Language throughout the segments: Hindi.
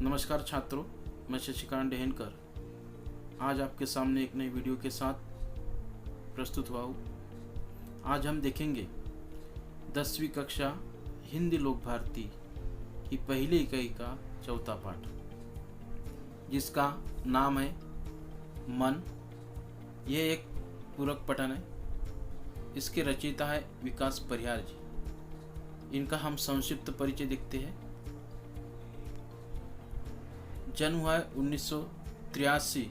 नमस्कार छात्रों, मैं शशिकांत डेहनकर आज आपके सामने एक नई वीडियो के साथ प्रस्तुत हुआ हूँ। आज हम देखेंगे 10वीं कक्षा हिंदी लोक भारती की पहली इकाई का चौथा पाठ, जिसका नाम है मन। ये एक पूरक पठन है। इसके रचयिता है विकास परिहार जी। इनका हम संक्षिप्त परिचय देखते हैं। जन्म हुआ है 1983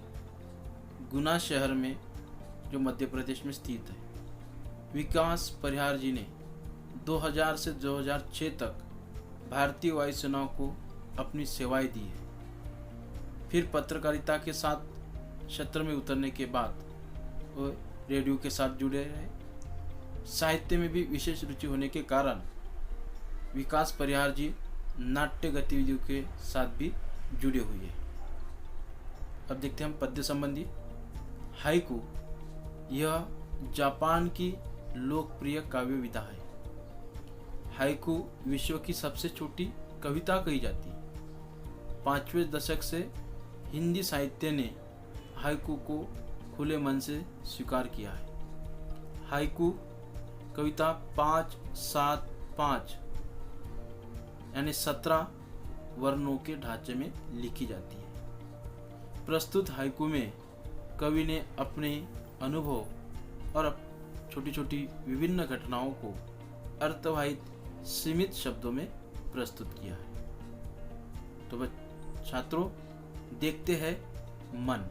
गुना शहर में, जो मध्य प्रदेश में स्थित है। विकास परिहार जी ने 2000 से 2006 तक भारतीय वायुसेना को अपनी सेवाएं दी है। फिर पत्रकारिता के साथ क्षेत्र में उतरने के बाद वो रेडियो के साथ जुड़े रहे। साहित्य में भी विशेष रुचि होने के कारण विकास परिहार जी नाट्य गतिविधियों के साथ भी जुड़े हुए हैं। अब देखते हैं हम पद्य संबंधी। हाइकू यह जापान की लोकप्रिय काव्य विधा है। हाइकू विश्व की सबसे छोटी कविता कही जाती है। 5वें दशक से हिंदी साहित्य ने हाइकू को खुले मन से स्वीकार किया है। हाइकू कविता 5-7-5 यानी 17 वर्णों के ढांचे में लिखी जाती है। प्रस्तुत हाइकू में कवि ने अपने अनुभव और छोटी छोटी विभिन्न घटनाओं को अर्थवाहित सीमित शब्दों में प्रस्तुत किया है। तो छात्रों, देखते हैं मन।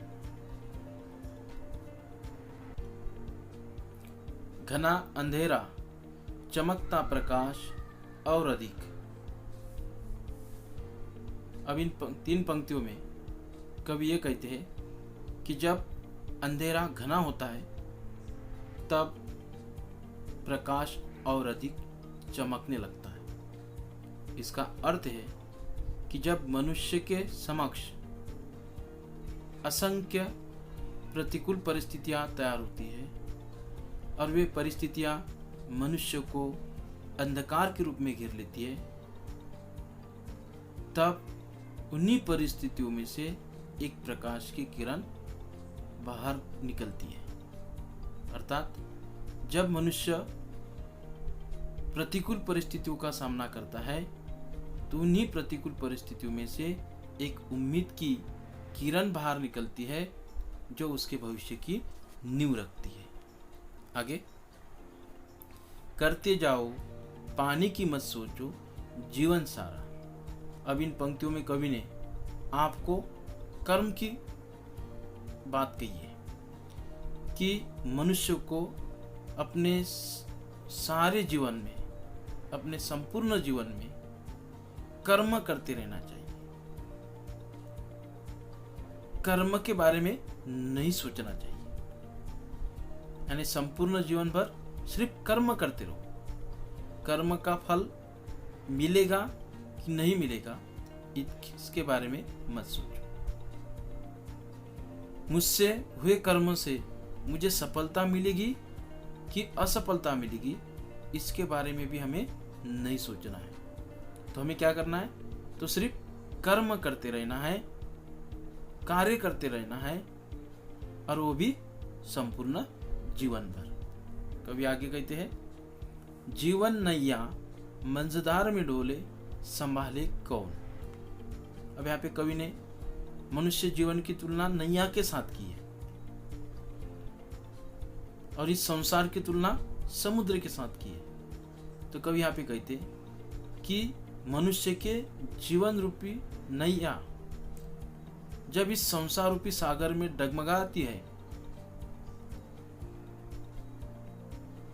घना अंधेरा, चमकता प्रकाश और अधिक। अब इन 3 पंक्तियों में कवि ये कहते हैं कि जब अंधेरा घना होता है तब प्रकाश और अधिक चमकने लगता है। इसका अर्थ है कि जब मनुष्य के समक्ष असंख्य प्रतिकूल परिस्थितियां तैयार होती है और वे परिस्थितियां मनुष्य को अंधकार के रूप में घेर लेती है, तब उन्हीं परिस्थितियों में से एक प्रकाश की किरण बाहर निकलती है। अर्थात जब मनुष्य प्रतिकूल परिस्थितियों का सामना करता है तो उन्हीं प्रतिकूल परिस्थितियों में से एक उम्मीद की किरण बाहर निकलती है, जो उसके भविष्य की नींव रखती है। आगे, करते जाओ पानी की मत सोचो जीवन सारा। अब इन पंक्तियों में कवि ने आपको कर्म की बात कही है कि मनुष्य को अपने सारे जीवन में, अपने संपूर्ण जीवन में कर्म करते रहना चाहिए। कर्म के बारे में नहीं सोचना चाहिए, यानी संपूर्ण जीवन भर सिर्फ कर्म करते रहो। कर्म का फल मिलेगा कि नहीं मिलेगा इसके बारे में मत सोचो। मुझसे हुए कर्म से मुझे सफलता मिलेगी कि असफलता मिलेगी, इसके बारे में भी हमें नहीं सोचना है। तो हमें क्या करना है? तो सिर्फ कर्म करते रहना है, कार्य करते रहना है, और वो भी संपूर्ण जीवन भर। कभी आगे कहते हैं, जीवन नैया मंझधार में डोले संभाले कौन। अब यहाँ पे कवि ने मनुष्य जीवन की तुलना नैया के साथ की है और इस संसार की तुलना समुद्र के साथ की है। तो कवि यहाँ पे कहते कि मनुष्य के जीवन रूपी नैया जब इस संसार रूपी सागर में डगमगाती है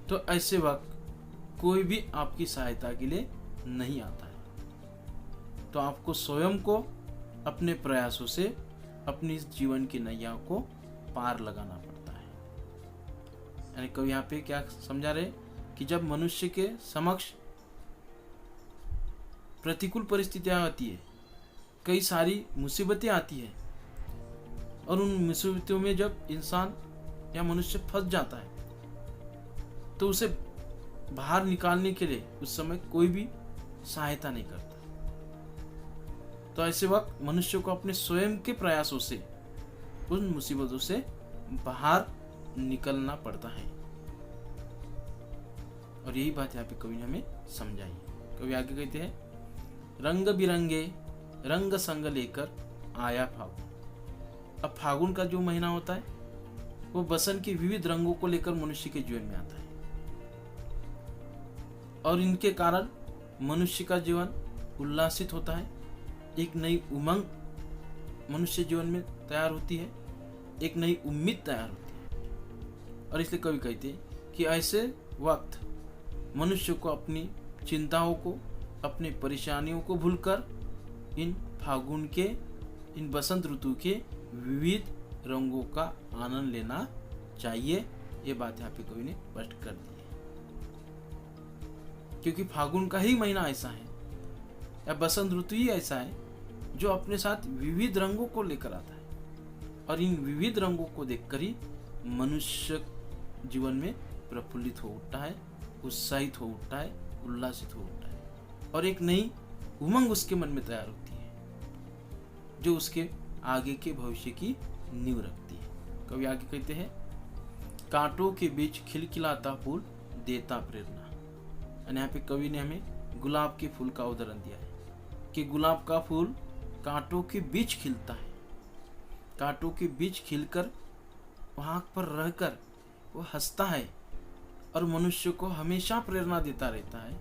तो ऐसे वक्त कोई भी आपकी सहायता के लिए नहीं आता है। तो आपको स्वयं को अपने प्रयासों से अपनी जीवन की नैया को पार लगाना पड़ता है। यानी कवि यहाँ पे क्या समझा रहे कि जब मनुष्य के समक्ष प्रतिकूल परिस्थितियां आती है, कई सारी मुसीबतें आती है, और उन मुसीबतों में जब इंसान या मनुष्य फंस जाता है तो उसे बाहर निकालने के लिए उस समय कोई भी सहायता नहीं करता। तो ऐसे वक्त मनुष्य को अपने स्वयं के प्रयासों से उन मुसीबतों से बाहर निकलना पड़ता है। और यही बात यहाँ पे कवि ने हमें समझाई। कवि आगे कहते हैं, रंग बिरंगे रंग संग लेकर आया फागुन। अब फागुन का जो महीना होता है वो बसंत के विविध रंगों को लेकर मनुष्य के जीवन में आता है, और इनके कारण मनुष्य का जीवन उल्लासित होता है। एक नई उमंग मनुष्य जीवन में तैयार होती है, एक नई उम्मीद तैयार होती है। और इसलिए कवि कहते हैं कि ऐसे वक्त मनुष्य को अपनी चिंताओं को, अपनी परेशानियों को भूलकर इन फागुन के, इन बसंत ऋतु के विविध रंगों का आनंद लेना चाहिए। ये बात यहाँ पे कवि ने स्पष्ट कर दी है, क्योंकि फागुन का ही महीना ऐसा है या बसंत ऋतु ही ऐसा है जो अपने साथ विविध रंगों को लेकर आता है, और इन विविध रंगों को देखकर ही मनुष्य जीवन में प्रफुल्लित हो उठता है, उत्साहित हो उठता है, उल्लासित हो उठता है, और एक नई उमंग उसके मन में तैयार होती है जो उसके आगे के भविष्य की नींव रखती है। कवि आगे कहते हैं, कांटों के बीच खिलखिलाता फूल देता प्रेरणा। और यहाँ पे कवि ने हमें गुलाब के फूल का उदाहरण दिया है कि गुलाब का फूल कांटों के बीच खिलता है, कांटों के बीच खिलकर वहां पर रहकर वो हंसता है और मनुष्य को हमेशा प्रेरणा देता रहता है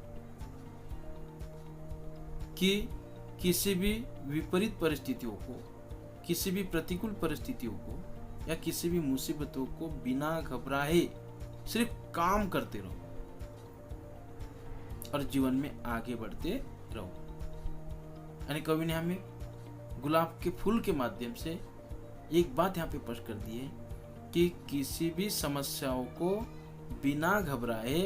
कि किसी भी विपरीत परिस्थितियों को, किसी भी प्रतिकूल परिस्थितियों को या किसी भी मुसीबतों को बिना घबराए सिर्फ काम करते रहो और जीवन में आगे बढ़ते रहो। यानी कवि ने हमें गुलाब के फूल के माध्यम से एक बात यहाँ पे स्पष्ट कर दी है कि किसी भी समस्याओं को बिना घबराए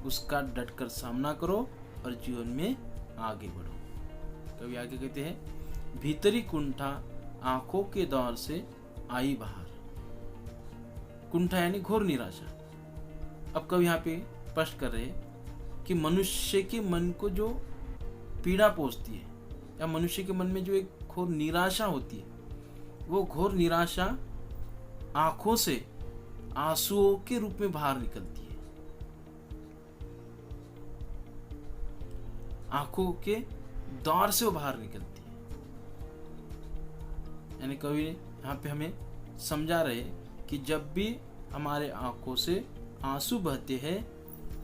उसका डटकर सामना करो और जीवन में आगे बढ़ो। कवि आगे कहते हैं, भीतरी कुंठा आंखों के दौर से आई बाहर। कुंठा यानी घोर निराशा। अब कवि यहाँ पे स्पष्ट कर रहे हैं कि मनुष्य के मन को जो पीड़ा पहुंचती है या मनुष्य के मन में जो एक घोर निराशा होती है, वो घोर निराशा आंखों से आंसुओं के रूप में बाहर निकलती है। आंखों के दौर से वो बाहर निकलती है। यानी कवि यहाँ पे हमें समझा रहे कि जब भी हमारे आंखों से आंसू बहते हैं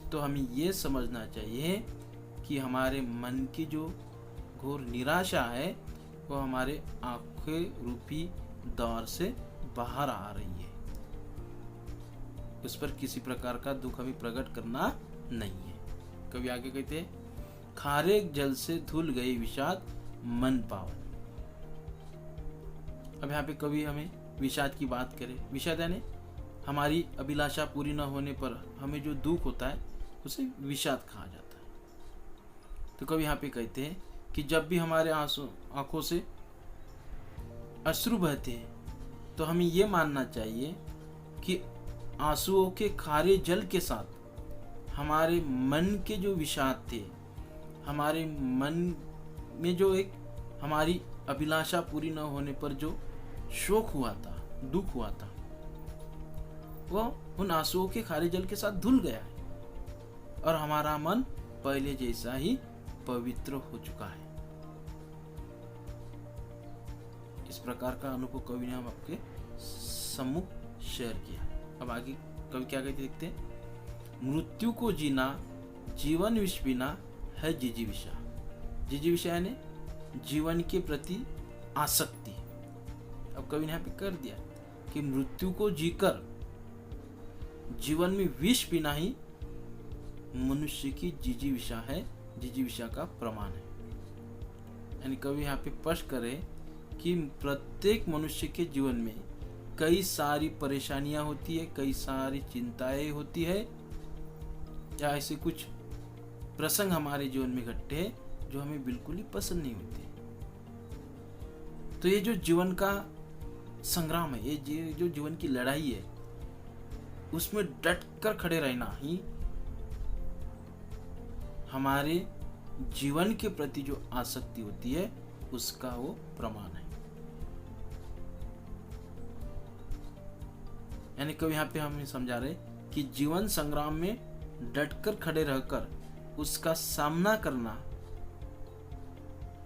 तो हमें ये समझना चाहिए कि हमारे मन की जो घोर निराशा है वो हमारे आंखें रूपी दौर से बाहर आ रही है। उस पर किसी प्रकार का दुख हमें प्रकट करना नहीं है। कवि आगे कहते हैं, खारे जल से धुल गई विषाद मन पावन। अब यहाँ पे कवि हमें विषाद की बात करे। विषाद यानी हमारी अभिलाषा पूरी न होने पर हमें जो दुख होता है उसे विषाद कहा जाता है। तो कवि यहाँ पे कहते हैं कि जब भी हमारे आंखों से अश्रु बहते हैं तो हमें ये मानना चाहिए कि आंसुओं के खारे जल के साथ हमारे मन के जो विषाद थे, हमारे मन में जो एक हमारी अभिलाषा पूरी न होने पर जो शोक हुआ था, दुख हुआ था, वो उन आंसुओं के खारे जल के साथ धुल गया है और हमारा मन पहले जैसा ही पवित्र हो चुका है। इस प्रकार का अनुभव कवि ने हम आपके सम्मुख शेयर किया। अब आगे कवि क्या कहते देखते हैं, मृत्यु को जीना जीवन विष पीना है जिजीविषा। जिजीविषा यानी जीवन के प्रति आसक्ति। अब कवि ने यहाँ पे कर दिया कि मृत्यु को जीकर जीवन में विष पीना ही मनुष्य की जिजीविषा है, जिजीविषा का प्रमाण है। यानी कवि यहाँ पे स्पष्ट करे कि प्रत्येक मनुष्य के जीवन में कई सारी परेशानियां होती है, कई सारी चिंताएं होती है, या ऐसे कुछ प्रसंग हमारे जीवन में घटते हैं जो हमें बिल्कुल ही पसंद नहीं होते। तो ये जो जीवन का संग्राम है, ये जो जीवन की लड़ाई है, उसमें डट कर खड़े रहना ही हमारे जीवन के प्रति जो आसक्ति होती है उसका वो प्रमाण है। यानी कभी यहाँ पे हम समझा रहे कि जीवन संग्राम में डटकर खड़े रहकर उसका सामना करना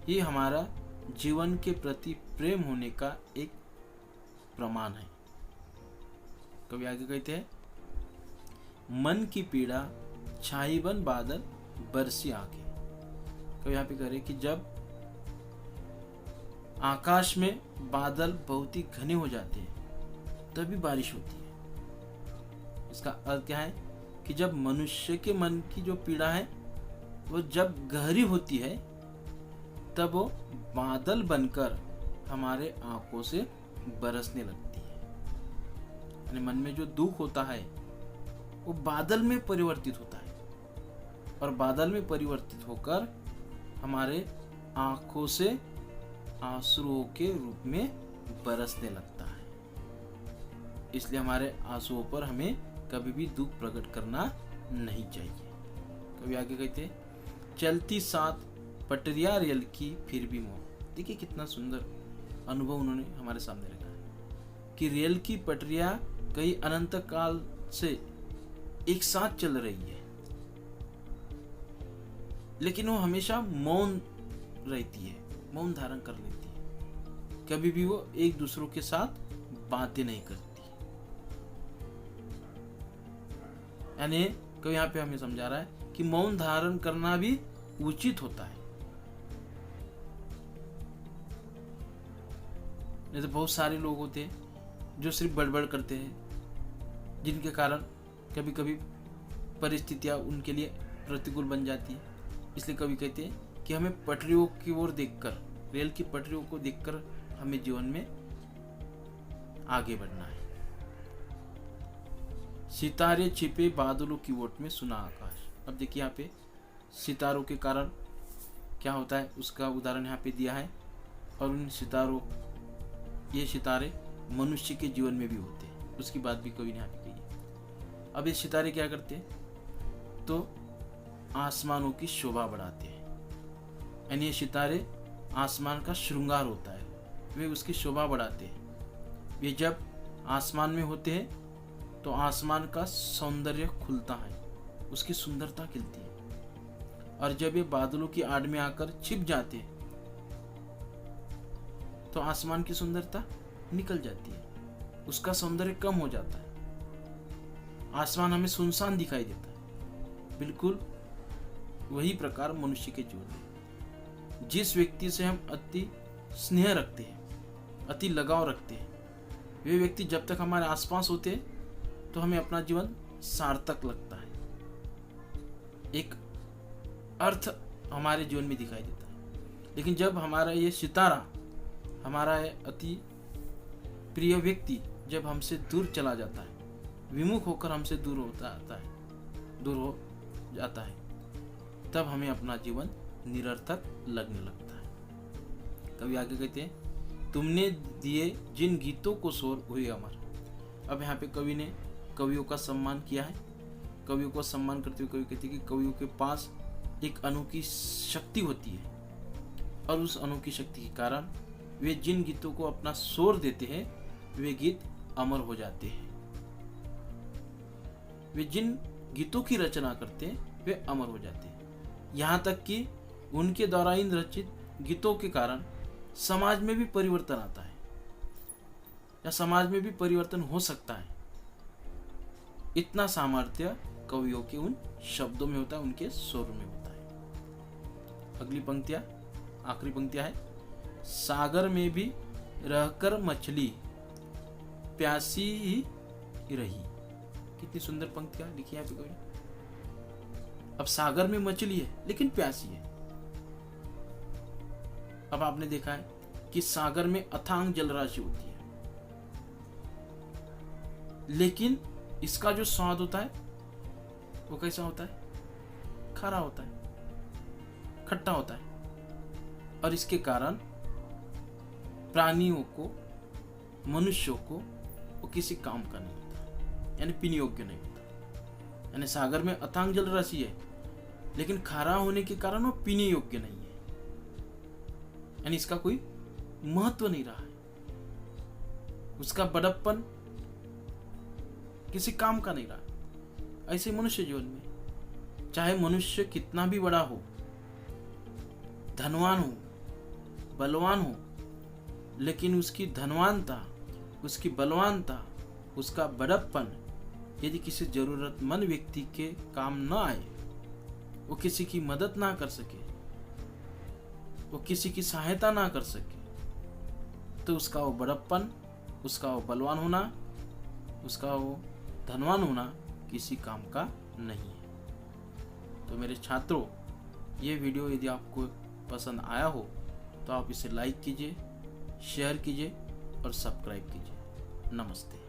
ये हमारा जीवन के प्रति प्रेम होने का एक प्रमाण है। कभी आगे कहते हैं, मन की पीड़ा छाई बन बादल बरसी आके। कभी यहाँ पे कह रहे कि जब आकाश में बादल बहुत ही घने हो जाते हैं तभी बारिश होती है। इसका अर्थ क्या है कि जब मनुष्य के मन की जो पीड़ा है वो जब गहरी होती है तब वो बादल बनकर हमारे आंखों से बरसने लगती है। यानी मन में जो दुख होता है वो बादल में परिवर्तित होता है और बादल में परिवर्तित होकर हमारे आंखों से आंसुओं के रूप में बरसने लगता है। इसलिए हमारे आंसुओं पर हमें कभी भी दुख प्रकट करना नहीं चाहिए। कभी आगे कहते, चलती साथ पटरिया रेल की फिर भी मोह। देखिए कितना सुंदर अनुभव उन्होंने हमारे सामने रखा है कि रेल की पटरियां कई अनंत काल से एक साथ चल रही है, लेकिन वो हमेशा मौन रहती है, मौन धारण कर लेती है। कभी भी वो एक दूसरों के साथ बातें नहीं करती। यानी कभी यहाँ पे हमें समझा रहा है कि मौन धारण करना भी उचित होता है। नहीं तो बहुत सारे लोग होते हैं जो सिर्फ बड़बड़ करते हैं, जिनके कारण कभी कभी परिस्थितियां उनके लिए प्रतिकूल बन जाती है। इसलिए कभी कहते हैं कि हमें पटरियों की ओर देखकर, रेल की पटरियों को देखकर हमें जीवन में आगे बढ़ना है। सितारे छिपे बादलों की ओट में सुना आकाश। अब देखिए यहाँ पे सितारों के कारण क्या होता है उसका उदाहरण यहाँ पे दिया है। और उन सितारों, ये सितारे मनुष्य के जीवन में भी होते हैं, उसकी बात भी कवि ने यहाँ पे कही है। अब ये सितारे क्या करते हैं, तो आसमानों की शोभा बढ़ाते हैं। यानी ये सितारे आसमान का श्रृंगार होता है, वे उसकी शोभा बढ़ाते हैं। वे जब आसमान में होते हैं तो आसमान का सौंदर्य खुलता है, उसकी सुंदरता खिलती है। और जब ये बादलों की आड़ में आकर छिप जाते हैं तो आसमान की सुंदरता निकल जाती है, उसका सौंदर्य कम हो जाता है, आसमान हमें सुनसान दिखाई देता है। बिल्कुल वही प्रकार मनुष्य के जीवन में जिस व्यक्ति से हम अति स्नेह रखते हैं, अति लगाव रखते हैं, वे व्यक्ति जब तक हमारे आसपास होते हैं तो हमें अपना जीवन सार्थक लगता है, एक अर्थ हमारे जीवन में दिखाई देता है। लेकिन जब हमारा ये सितारा, हमारा ये अति प्रिय व्यक्ति जब हमसे दूर चला जाता है, विमुख होकर हमसे दूर हो जाता है, तब हमें अपना जीवन निरर्थक लगने लगता है। कभी आगे कहते हैं, तुमने दिए जिन गीतों को शोर हुए अमर। अब यहाँ पे कवि ने कवियों का सम्मान किया है। कवियों को सम्मान करते हुए कवि कहते हैं कि कवियों के पास एक अनोखी शक्ति होती है और उस अनोखी शक्ति के कारण वे जिन गीतों को अपना शोर देते हैं वे गीत अमर हो जाते हैं। वे जिन गीतों की रचना करते हैं वे अमर हो जाते हैं। यहाँ तक कि उनके द्वारा इन रचित गीतों के कारण समाज में भी परिवर्तन आता है या समाज में भी परिवर्तन हो सकता है। इतना सामर्थ्य कवियों के उन शब्दों में होता है, उनके स्वर में होता है। अगली पंक्तियां, आखिरी पंक्तियां है, सागर में भी रहकर मछली प्यासी ही रही। कितनी सुंदर पंक्तियां लिखी है यहाँ पे कवि। अब सागर में मछली है लेकिन प्यासी है। अब आपने देखा है कि सागर में अथांग जलराशि होती है, लेकिन इसका जो स्वाद होता है वो कैसा होता है, खारा होता है, खट्टा होता है। और इसके कारण प्राणियों को, मनुष्यों को वो किसी काम का नहीं होता, यानी पीने योग्य नहीं होता। यानी सागर में अथांग जलराशि है लेकिन खारा होने के कारण वो पीने योग्य नहीं है। यानी इसका कोई महत्व नहीं रहा है। उसका बड़प्पन किसी काम का नहीं रहा। ऐसे मनुष्य जीवन में चाहे मनुष्य कितना भी बड़ा हो, धनवान हो, बलवान हो, लेकिन उसकी धनवानता, उसकी बलवानता, उसका बड़प्पन यदि किसी जरूरतमंद व्यक्ति के काम न आए, वो किसी की मदद ना कर सके, वो किसी की सहायता ना कर सके, तो उसका वो बड़प्पन, उसका वो बलवान होना, उसका वो धनवान होना किसी काम का नहीं है। तो मेरे छात्रों, ये वीडियो यदि आपको पसंद आया हो तो आप इसे लाइक कीजिए, शेयर कीजिए और सब्सक्राइब कीजिए। नमस्ते।